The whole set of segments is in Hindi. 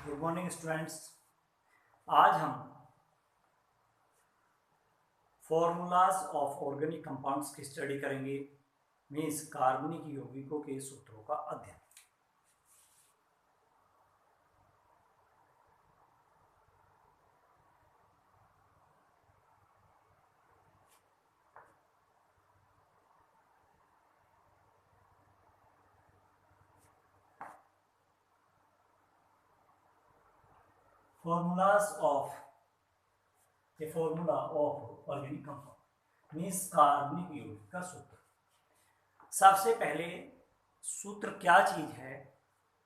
Good morning students. आज हम फॉर्मूलाज ऑफ ऑर्गेनिक कंपाउंड्स की स्टडी करेंगे, मीन्स कार्बनिक यौगिकों के सूत्रों का अध्ययन। Formulas of a formula of organic compound means कार्बनिक यौगिक का सूत्र। सबसे पहले सूत्र क्या चीज है?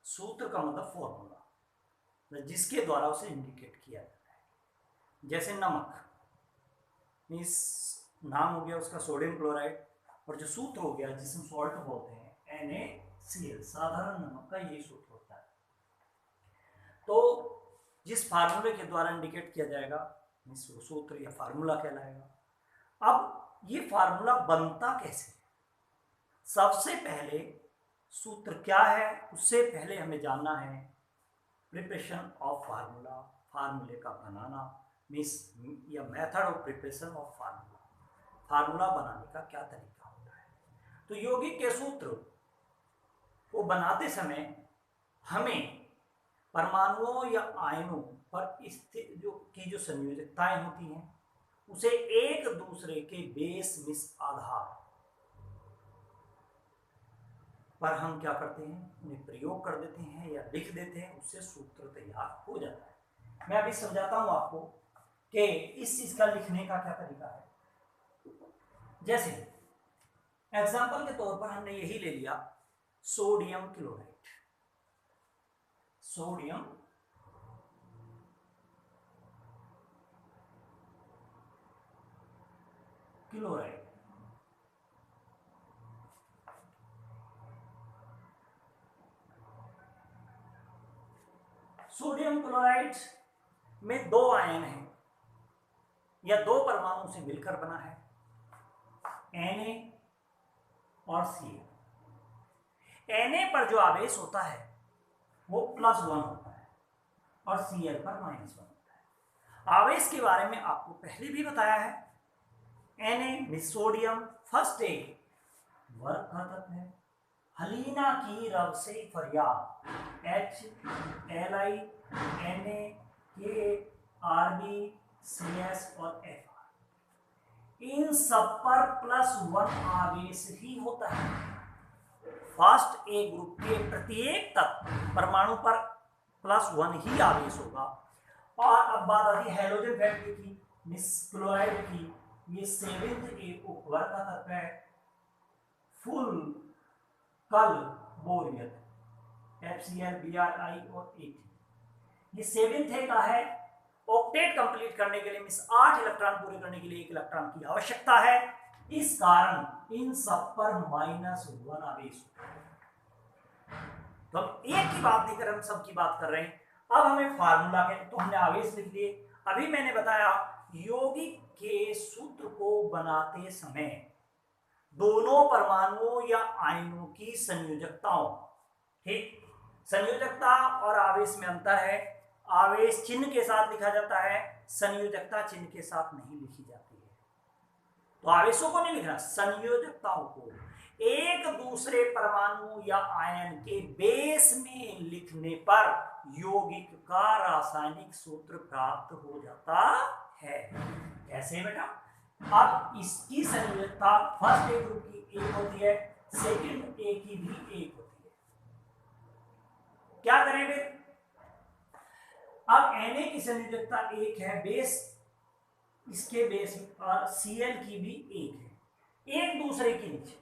सूत्र का मतलब फॉर्मूला, जिसके द्वारा उसे इंडिकेट किया जाता है। जैसे नमक मीन्स नाम हो गया उसका सोडियम क्लोराइड, और जो सूत्र हो गया जिसे हम सॉल्ट बोलते हैं NaCl, साधारण नमक का यही सूत्र होता है। तो जिस फार्मूले के द्वारा इंडिकेट किया जाएगा वो सूत्र या फार्मूला कहलाएगा। अब ये फार्मूला बनता कैसे है? सबसे पहले सूत्र क्या है उससे पहले हमें जानना है प्रिपरेशन ऑफ फार्मूला, फार्मूले का बनाना मीन्स या method of preparation of formula, formula बनाने का क्या तरीका होता है। तो यौगिक के सूत्र को बनाते समय हमें परमाणुओं या आयनों पर स्थित जो संयोजकताएं होती हैं उसे एक दूसरे के बेस मिस आधार पर हम क्या करते हैं, उन्हें प्रयोग कर देते हैं या लिख देते हैं, उससे सूत्र तैयार हो जाता है। मैं अभी समझाता हूं आपको कि इस चीज का लिखने का क्या तरीका है। जैसे एग्जाम्पल के तौर पर हमने यही ले लिया sodium chloride. Sodium chloride sodium chloride में दो आयन हैं या दो परमाणु से मिलकर बना है, Na और Cl। Na पर जो आवेश होता है वो +1 होता है और Cl पर -1 होता है। आवेश के बारे में आपको पहले भी बताया है। Na सोडियम फर्स्ट एक वर्ग का तत्व है, हलीना की रव से फरियाद H Li Na K Rb CS और Fr, इन सब पर +1 आवेश ही होता है। फर्स्ट ए ग्रुप के प्रत्येक तत्व परमाणु पर +1 ही आवेश होगा। और अब बात आती है हैलोजन फैमिली की, मिस क्लोराइड की। ये 7th एक वर्ग का तत्व है, फुल कल बोरियत FCl Bri और 8। ये 7th का है। ऑक्टेट कंप्लीट करने के लिए मीन्स 8 इलेक्ट्रॉन पूरे करने के लिए 1 इलेक्ट्रॉन की आवश्यकता है। इस कारण इन सब पर -1 आवेश होता है। तो हम एक की बात नहीं कर रहे, हम सब की बात कर रहे हैं। अब हमें फार्मूला के, तो हमने आवेश लिख दिए। अभी मैंने बताया यौगिक के सूत्र को बनाते समय दोनों परमाणुओं या आयनों की संयोजकताओं, ठीक, संयोजकता और आवेश में अंतर है। आवेश चिन्ह के साथ लिखा जाता है, संयोजकता चिन्ह के साथ नहीं लिखी जाती है। तो आवेशों को नहीं लिखना, संयोजकताओं को एक दूसरे परमाणु या आयन के बेस में लिखने पर यौगिक का रासायनिक सूत्र प्राप्त हो जाता है। कैसे बेटा? अब इसकी संयोजकता फर्स्ट ए ग्रुप की 1 होती है, सेकंड ए की भी 1 होती है। क्या करेंगे? अब Na की संयोजकता 1 है, बेस इसके बेस और Cl की भी 1 है, एक दूसरे के नीचे।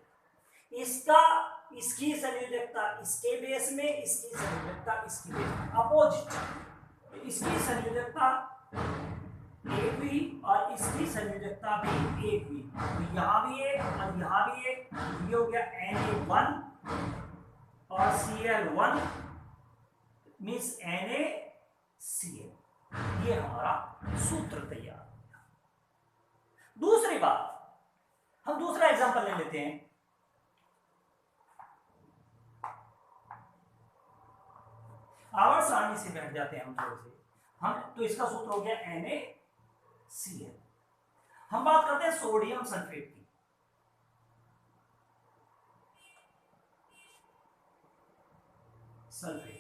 इसकी संयोजकता इसके बेस में, इसकी संयोजकता इसके बेस में, अपोजिट। इसकी संयोजकता 1 हुई और इसकी संयोजकता भी 1 हुई, तो यहाँ भी 1 और यहाँ भी 1। ये हो गया Na1 और Cl1 मीन्स NaCl। ये हमारा सूत्र तैयार हो गया। दूसरी बात, हम दूसरा एग्जांपल ले लेते हैं। आवर्त सारणी से बैठ जाते हैं हम थोड़े से। हम तो इसका सूत्र हो गया NaCl। हम बात करते हैं सोडियम सल्फेट की। सल्फेट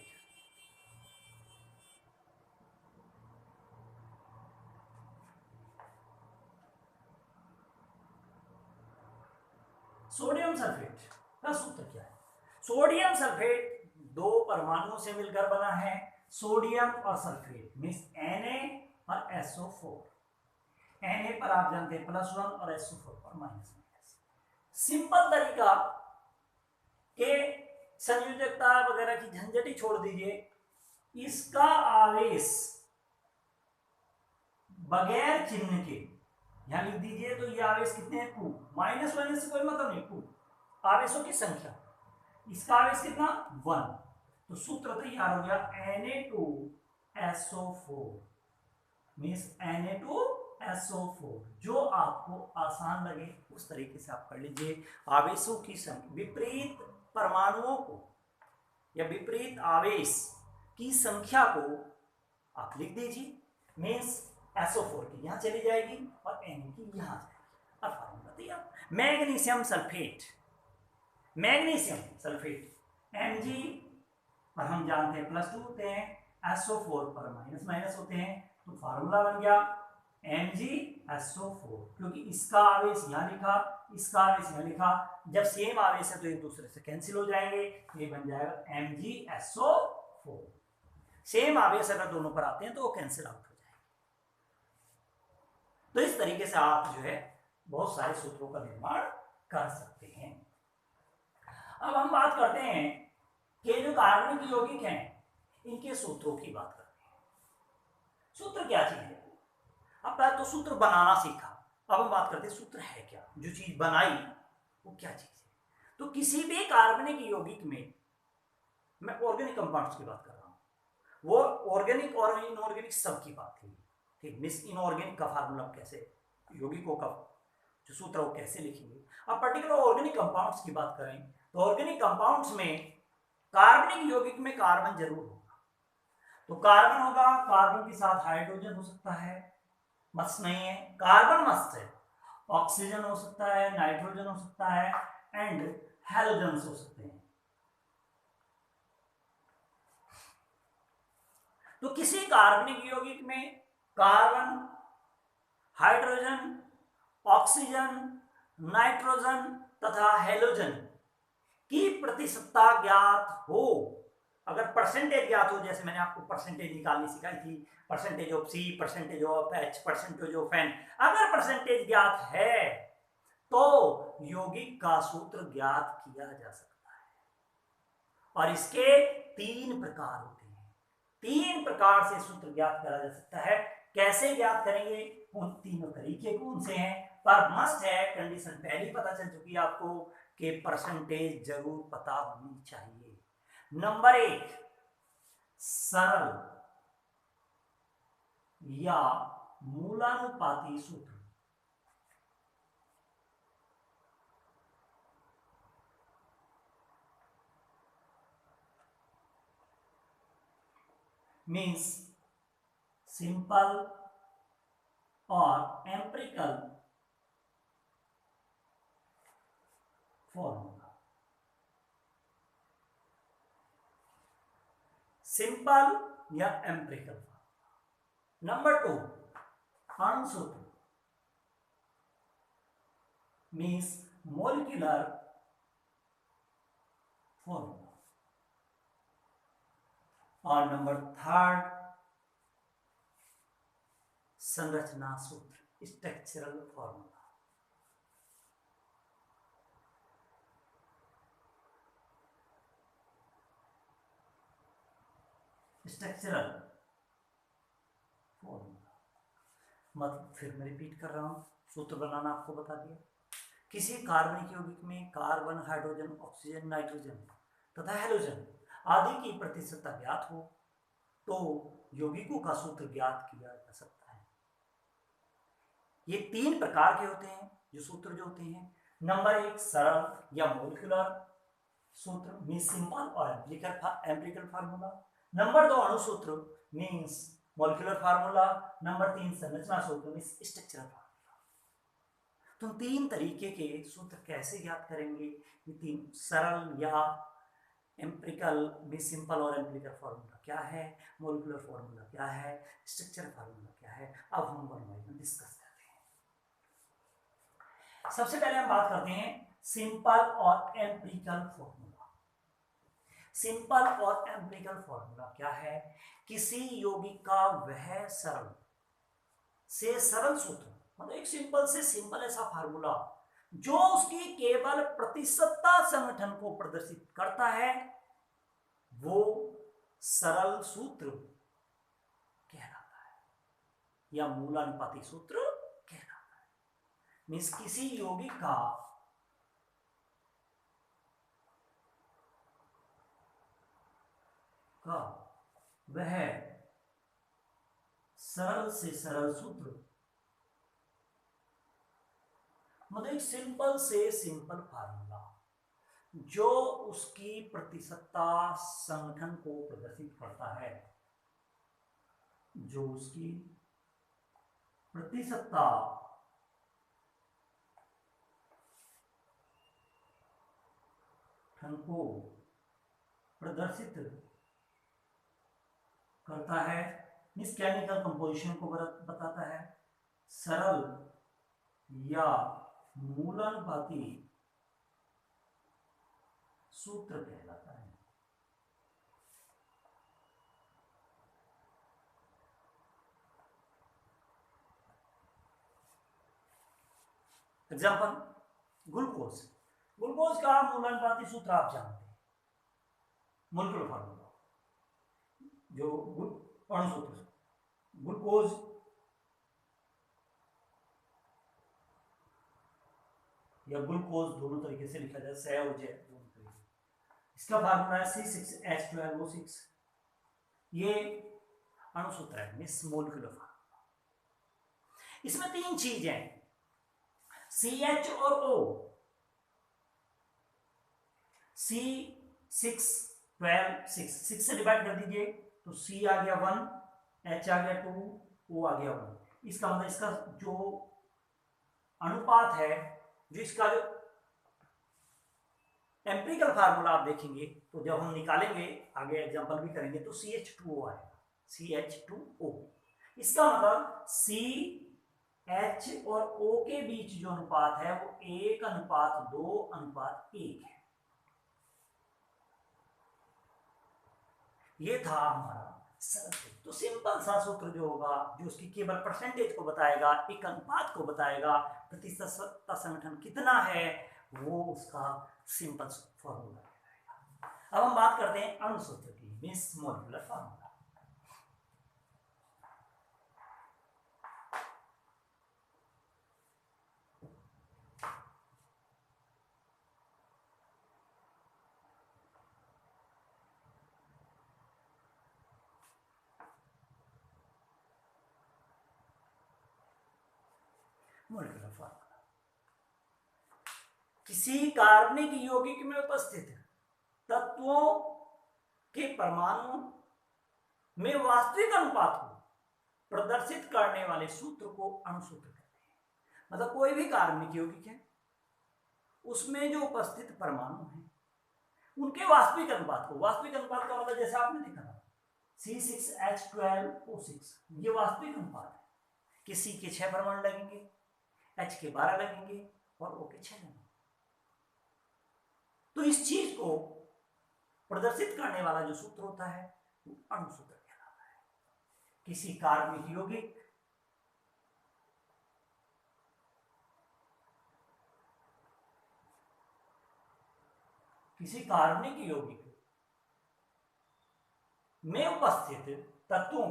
सोडियम सल्फेट का सूत्र क्या है? सोडियम सल्फेट दो परमाणुओं से मिलकर बना है। सोडियम और सल्फेट मीन्स Na और SO4। Na पर आप जानते हैं +1 और SO4 पर -। सिंपल तरीका के संयोजकता वगैरह की झंझट ही छोड़ दीजिए। इसका आवेश बगैर चिन्ह के यहां लिख दीजिए, तो ये आवेश कितने हैं? 2। माइनस वाइनस से कोई मतलब नहीं, 2 आवेशों की संख्या। इसका आवेश कितना? 1। तो सूत्र तैयार हो गया Na2SO4 मीन्स Na2SO4। जो आपको आसान लगे उस तरीके से आप कर लीजिए। आवेशों की संख्या, विपरीत परमाणुओं को या विपरीत आवेश की संख्या को आप लिख दीजिए। मीन्स SO4 की यहां चली जाएगी और Na की यहां जाएगी। अब फार्मूला तैयार। Magnesium sulphate, magnesium sulphate Mg पर हम जानते हैं +2 होते हैं, SO4 पर माइनस होते हैं। तो फार्मूला बन गया MgSO4, क्योंकि इसका आवेश यहां लिखा, इसका आवेश यहां लिखा। जब सेम आवेश है तो एक दूसरे से कैंसिल हो जाएंगे। ये बन जाएगा MgSO4। सेम आवेश अगर दोनों पर आते हैं तो वो कैंसिल आउट हो जाएंगे। तो इस तरीके से आप जो है बहुत सारे सूत्रों का निर्माण कर सकते हैं। अब हम बात करते हैं कि जो कार्बनिक यौगिक हैं इनके सूत्रों की बात करते हैं। सूत्र क्या चीज है? अब पहले तो सूत्र बनाना सीखा, अब हम बात करते हैं सूत्र है क्या। जो चीज बनाई वो क्या चीज है? तो किसी भी कार्बनिक यौगिक में, मैं ऑर्गेनिक कंपाउंड्स की बात कर रहा हूं, वो ऑर्गेनिक और इनऑर्गेनिक सब की बात थी। ठीक, मिस इनऑर्गेनिक का फार्मूला कैसे, यौगिकों का जो सूत्र वो कैसे लिखेंगे। अब पर्टिकुलर ऑर्गेनिक कंपाउंड्स की बात करें तो ऑर्गेनिक कंपाउंड्स में कार्बनिक यौगिक में कार्बन जरूर होगा। तो कार्बन होगा, कार्बन के साथ हाइड्रोजन हो सकता है, मस्त नहीं है, कार्बन मस्त है। ऑक्सीजन हो सकता है, नाइट्रोजन हो सकता है एंड हैलोजन हो सकते हैं। तो किसी कार्बनिक यौगिक में कार्बन, हाइड्रोजन, ऑक्सीजन, नाइट्रोजन तथा हैलोजन की प्रतिशतता ज्ञात हो, अगर परसेंटेज ज्ञात हो, जैसे मैंने आपको परसेंटेज निकालनी सिखाई थी, percentage of C, percentage of H, percentage of N, अगर परसेंटेज ज्ञात है तो यौगिक का सूत्र ज्ञात किया जा सकता है। और इसके 3 प्रकार होते हैं। 3 प्रकार से सूत्र ज्ञात करा जा सकता है। कैसे ज्ञात करेंगे, उन तीनों तरीके कौन से हैं, पर मस्ट है कंडीशन पहले पता चल चुकी है आपको कि परसेंटेज जरूर पता होनी चाहिए। नंबर 1, सरल या मूलानुपाती सूत्र। मीन्स सिंपल और एम्पिरिकल फॉर्मूला। सिंपल या एम्पिरिकल फॉर्मूला। नंबर 2, अणु सूत्र मीन्स मोलिकुलर फॉर्मूला। और नंबर 3, संरचना सूत्र, स्ट्रक्चरल फॉर्मूला। स्ट्रक्चरल फॉर्मूला मतलब, फिर मैं रिपीट कर रहा हूं, सूत्र बनाना आपको बता दिया। किसी कार्बनिक यौगिक में कार्बन, हाइड्रोजन, ऑक्सीजन, नाइट्रोजन तथा हैलोजन आदि की प्रतिशतता ज्ञात हो तो यौगिकों का सूत्र ज्ञात किया जा सकता है। ये 3 प्रकार के होते हैं जो सूत्र जो होते हैं। नंबर 1, सरल या मोलिकुलर सूत्र मीन सिंपल और एम्पिरिकल फार्मूला। नंबर 2 अणु सूत्र मीन्स मॉलिक्यूलर फार्मूला, नंबर 3 संरचना सूत्र मीन्स स्ट्रक्चरल फार्मूला। तुम तीन तरीके के सूत्र कैसे ज्ञात करेंगे? ये तीन सरल या एम्पिरिकल भी सिंपल और एम्पिरिकल फार्मूला क्या है, मॉलिक्यूलर फार्मूला क्या है, स्ट्रक्चरल फार्मूला क्या है, अब हम वन बाय वन डिस्कस करते हैं। सबसे पहले हम बात करते हैं सिंपल और एम्पिरिकल फार्मूला। सिंपल और एम्पिरिकल फार्मूला क्या है? किसी यौगिक का वह सरल से सरल सूत्र, मतलब एक सिंपल से सिंपल ऐसा फार्मूला जो उसकी केवल प्रतिशतता संगठन को प्रदर्शित करता है, वो सरल सूत्र कहलाता है या मूलानुपाती सूत्र कहलाता है। मीन्स किसी यौगिक का वह सरल से सरल सूत्र, मतलब एक सिंपल से सिंपल फार्मूला जो उसकी प्रतिशतता संगठन को प्रदर्शित करता है, जो उसकी प्रतिशतता संगठन को प्रदर्शित करता है, इस केमिकल कंपोजिशन को बताता है, सरल या मूलानुपाती सूत्र कहलाता है। Example glucose. ग्लूकोज का मूलानुपाती सूत्र आप जानते हैं, मॉलिक्यूलर फार्मूला जो अणु सूत्र, ग्लूकोज या ग्लूकोज दोनों तरीके से लिखा जाए, से और जे दोनों तरीके। इसका फार्मूला है C6H12O6। ये अणु सूत्र है, मिस मॉलिक्यूलर फार्मूला। इसमें तीन चीजें CH और O, C6 से डिवाइड कर दीजिए तो C आ गया 1, H आ गया 2, O आ गया 1। इसका मतलब इसका जो अनुपात है, जो इसका जो एम्पिरिकल फार्मूला आप देखेंगे तो जब हम निकालेंगे, आगे एग्जांपल भी करेंगे, तो CH2O आएगा, CH2O। इसका मतलब CH और O के बीच जो अनुपात है वो 1:2:1 है। ये था हमारा सरल सूत्र। तो सिंपल सा सूत्र जो होगा, जो उसकी केवल परसेंटेज को बताएगा, एक अनुपात को बताएगा, प्रतिशतता संगठन कितना है, वो उसका सिंपल फॉर्मूला कहलाएगा। अब हम बात करते हैं अणु सूत्र की, means molecular formula. Molecular formula किसी कार्बनिक यौगिक में उपस्थित तत्वों के परमाणु में वास्तविक अनुपात को प्रदर्शित करने वाले सूत्र को अणु सूत्र कहते हैं। मतलब कोई भी कार्बनिक यौगिक है, उसमें जो उपस्थित परमाणु हैं उनके वास्तविक अनुपात को, वास्तविक अनुपात का मतलब जैसे आपने देखा था C6H12O6, ये वास्तविक अनुपात है कि C के 6 परमाणु लगेंगे, H के 12 लगेंगे और O के 6 लगेंगे। तो इस चीज को प्रदर्शित करने वाला जो सूत्र होता है वो अणु सूत्र कहलाता है। किसी कार्बनिक यौगिक में उपस्थित तत्वों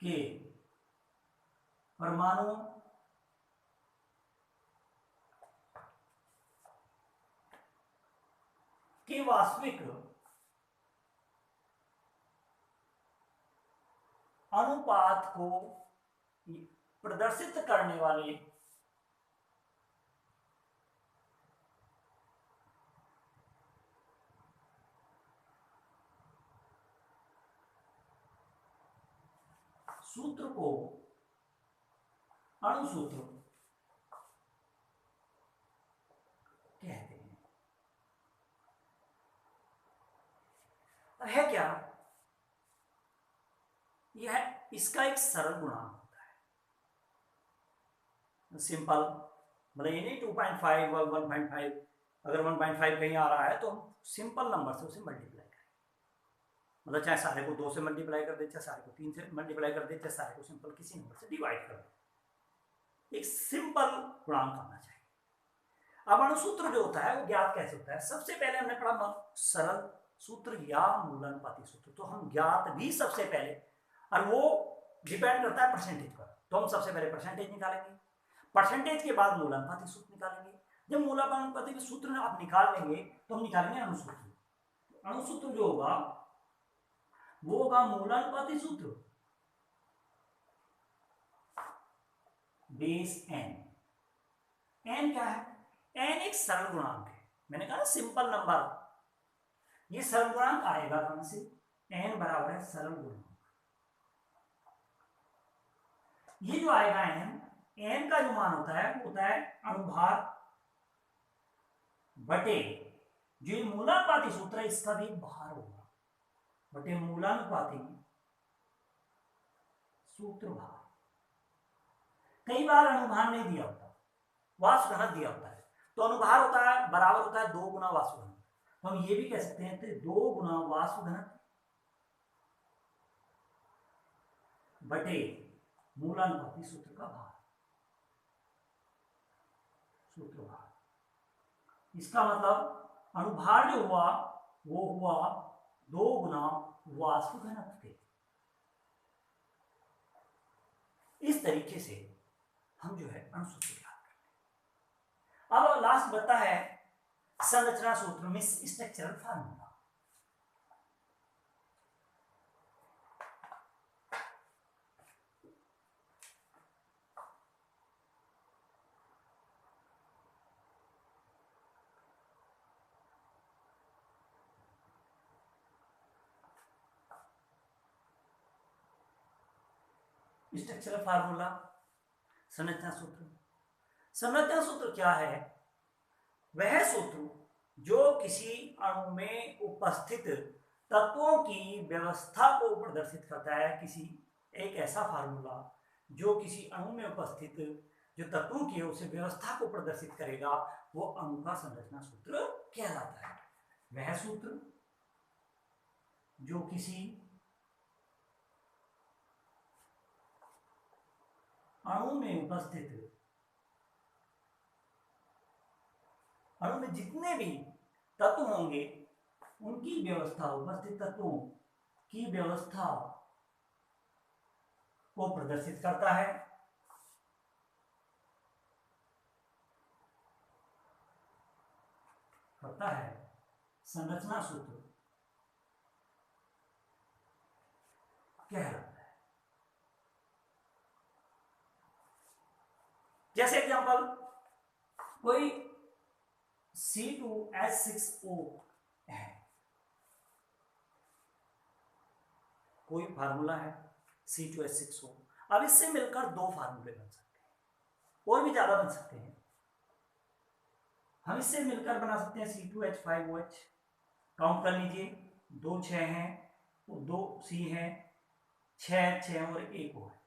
के परमाणु के वास्तविक अनुपात को प्रदर्शित करने वाले सूत्र को अणुसूत्र कहते हैं। है क्या? यह इसका एक सरल गुणांक होता है, सिंपल, मतलब ये नहीं 2.5 और 1.5, अगर 1.5 कहीं आ रहा है तो हम सिंपल नंबर से उसे मल्टीप्लाई करें, मतलब चाहे सारे को 2 से मल्टीप्लाई कर दे, चाहे सारे को 3 से मल्टीप्लाई कर दे, चाहे सारे को सिंपल किसी नंबर से डिवाइड कर दे, एक सिंपल गुणांक आना चाहिए। अब अणुसूत्र जो होता है वो ज्ञात कैसे होता है? सबसे पहले हमने पढ़ा सरल सूत्र या मूलानुपाती सूत्र, तो हम ज्ञात भी सबसे पहले, और वो डिपेंड करता है परसेंटेज पर, तो हम सबसे पहले परसेंटेज निकालेंगे, परसेंटेज के बाद मूलानुपाती सूत्र निकालेंगे। जब मूलानुपाती सूत्र आप निकाल लेंगे तो हम निकालेंगे अणुसूत्र। अणुसूत्र जो होगा वो होगा मूलानुपाती सूत्र बेस एन। एन क्या है? एन एक सरल गुणांक है, मैंने कहा ना सिंपल नंबर, ये सरल गुणांक आएगा कहां से? एन बराबर है सरल गुणांक। ये जो आएगा एन, एन का जो मान होता है वो होता है अणुभार बटे जो ये मूलानुपाती सूत्र है इसका भी भार होगा, बटे मूलानुपाती सूत्र भार। कई बार अणुभार नहीं दिया होता, वाष्प घनत्व दिया होता है, तो अणुभार होता है बराबर होता है 2 गुना वाष्प घनत्व, तो हम ये भी कह सकते हैं 2 गुना वाष्प घनत्व बटे मूलानुपाती सूत्र का भार, सूत्र भार। इसका मतलब अणुभार जो हुआ वो हुआ 2 गुना वाष्प घनत्व के। इस तरीके से हम जो है अणुसूत्र याद करते हैं। अब लास्ट बता है संरचना सूत्र में स्ट्रक्चरल फार्मूला। स्ट्रक्चरल फार्मूला, संरचना सूत्र। संरचना सूत्र क्या है? वह सूत्र जो किसी अणु में उपस्थित तत्वों की व्यवस्था को प्रदर्शित करता है, किसी एक ऐसा फार्मूला जो किसी अणु में उपस्थित जो तत्वों की उसे व्यवस्था को प्रदर्शित करेगा, वो अणु का संरचना सूत्र कहलाता है। वह सूत्र जो किसी अणु में उपस्थित, अणु में जितने भी तत्व होंगे उनकी व्यवस्था, उपस्थित तत्वों की व्यवस्था को प्रदर्शित करता है, संरचना सूत्र कहलाता है। जैसे एग्जांपल, कोई C2H6O है, कोई फार्मूला है C2H6O। अब इससे मिलकर 2 फार्मूले बन सकते हैं, और भी ज्यादा बन सकते हैं। हम इससे मिलकर बना सकते हैं C2H5OH, काउंट कर लीजिए, 2 6 हैं, तो 2 C हैं, 6 6 और 1 O है।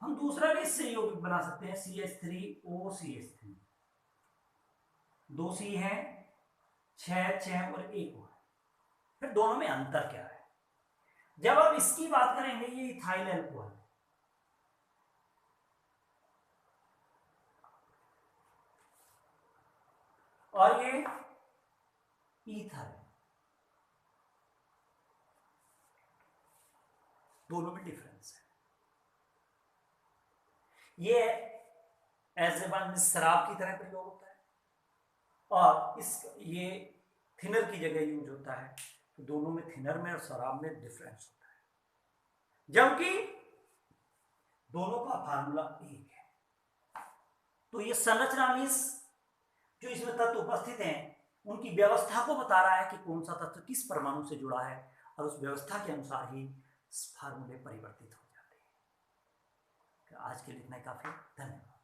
हम दूसरा भी इससे यौगिक बना सकते हैं CH3OCH3, 2 C हैं, 6 6 और 1 O है। फिर दोनों में अंतर क्या है? जब आप इसकी बात करेंगे, ये इथाइल अल्कोहल है, और ये ईथर है, दोनों में डिफरेंस है। ये एज ए शराब की तरह प्रयोग होता है, और ये थिनर की जगह यूज होता है, तो दोनों में, थिनर में और शराब में डिफरेंस होता है, जबकि दोनों का फार्मूला एक है। तो ये संरचना मीन्स जो इसमें तत्व उपस्थित हैं उनकी व्यवस्था को बता रहा है कि कौन सा तत्व किस परमाणु से जुड़ा है, और उस व्यवस्था के अनुसार ही फार्मूले परिवर्तित हो जाते हैं। आज के लिए इतना ही काफ़ी है। धन्यवाद।